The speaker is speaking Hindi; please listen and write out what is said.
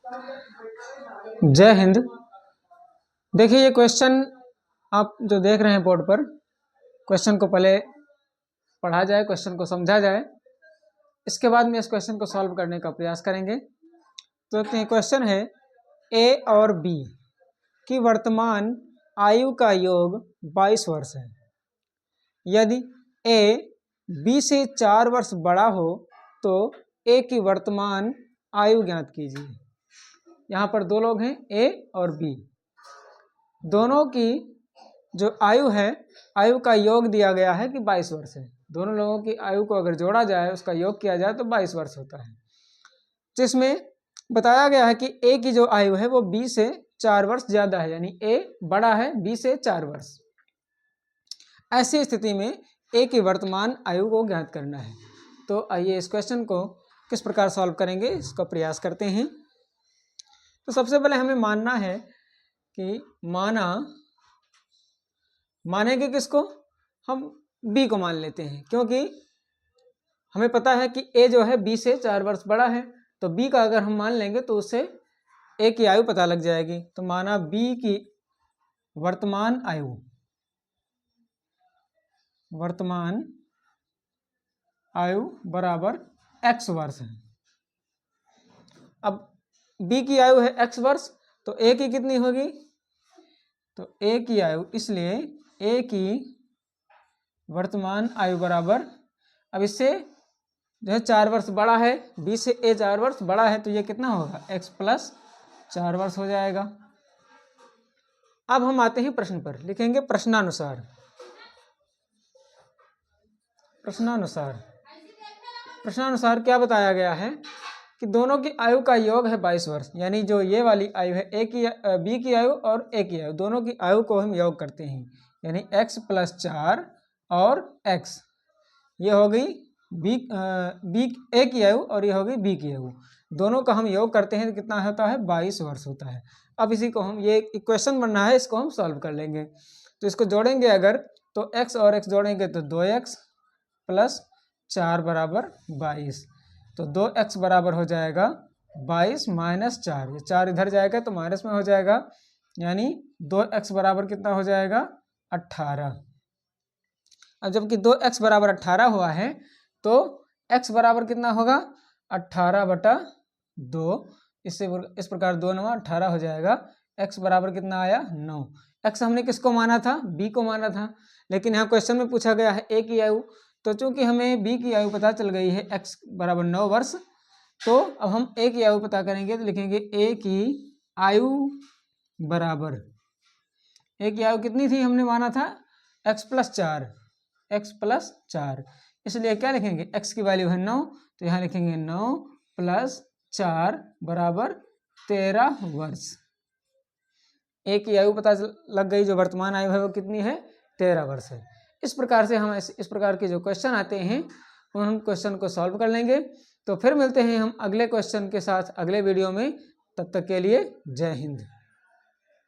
जय हिंद। देखिए ये क्वेश्चन आप जो देख रहे हैं बोर्ड पर, क्वेश्चन को पहले पढ़ा जाए, क्वेश्चन को समझा जाए, इसके बाद में इस क्वेश्चन को सॉल्व करने का प्रयास करेंगे। तो क्वेश्चन है ए और बी की वर्तमान आयु का योग 22 वर्ष है। यदि ए बी से 4 वर्ष बड़ा हो तो ए की वर्तमान आयु ज्ञात कीजिए। यहाँ पर दो लोग हैं, ए और बी, दोनों की जो आयु है, आयु का योग दिया गया है कि 22 वर्ष है। दोनों लोगों की आयु को अगर जोड़ा जाए, उसका योग किया जाए तो 22 वर्ष होता है। जिसमें बताया गया है कि ए की जो आयु है वो बी से 4 वर्ष ज्यादा है, यानी ए बड़ा है बी से 4 वर्ष। ऐसी स्थिति में ए की वर्तमान आयु को ज्ञात करना है। तो आइए इस क्वेश्चन को किस प्रकार सॉल्व करेंगे, इसका प्रयास करते हैं। तो सबसे पहले हमें मानना है कि मानेंगे किसको, हम बी को मान लेते हैं, क्योंकि हमें पता है कि ए जो है बी से 4 वर्ष बड़ा है। तो बी का अगर हम मान लेंगे तो उससे ए की आयु पता लग जाएगी। तो माना बी की वर्तमान आयु बराबर x वर्ष है। अब बी की आयु है x वर्ष, तो ए की कितनी होगी, तो ए की आयु, इसलिए ए की वर्तमान आयु बराबर, अब इससे जो है 4 वर्ष बड़ा है, बी से ए 4 वर्ष बड़ा है, तो ये कितना होगा, x प्लस 4 वर्ष हो जाएगा। अब हम आते हैं प्रश्न पर, लिखेंगे प्रश्नानुसार। प्रश्नानुसार क्या बताया गया है कि दोनों की आयु का योग है 22 वर्ष, यानी जो ये वाली आयु है बी की आयु और ए की आयु, दोनों की आयु को हम योग करते हैं, यानी x प्लस 4 और x, ये हो गई ए की आयु और ये हो गई बी की आयु। दोनों का हम योग करते हैं तो कितना होता है, 22 वर्ष होता है। अब इसी को हम, ये इक्वेशन बनना है, इसको हम सॉल्व कर लेंगे। तो इसको जोड़ेंगे अगर, तो x और x जोड़ेंगे तो 2x प्लस 4 बराबर 22। तो 2x बराबर हो जाएगा 22 माइनस 4, ये 4 इधर जाएगा तो माइनस में हो जाएगा, यानी 2x बराबर कितना हो जाएगा, 18। अब जबकि 2x बराबर 18 हुआ है तो x बराबर कितना होगा, 18/2। इससे इस प्रकार 2 9 18 हो जाएगा। x बराबर कितना आया, 9। x हमने किसको माना था, b को माना था, लेकिन यहाँ क्वेश्चन में पूछा गया है a की आयु। तो चूंकि हमें b की आयु पता चल गई है, x बराबर 9 वर्ष, तो अब हम a की आयु पता करेंगे। तो लिखेंगे a की आयु बराबर, a की आयु कितनी थी, हमने माना था x प्लस 4, इसलिए क्या लिखेंगे, x की वैल्यू है 9, तो यहाँ लिखेंगे 9 प्लस 4 बराबर 13 वर्ष। ए की आयु पता लग गई, जो वर्तमान आयु है वो कितनी है, 13 वर्ष है। इस प्रकार से हम इस प्रकार के जो क्वेश्चन आते हैं उन क्वेश्चन को सॉल्व कर लेंगे। तो फिर मिलते हैं हम अगले क्वेश्चन के साथ अगले वीडियो में, तब तक के लिए जय हिंद।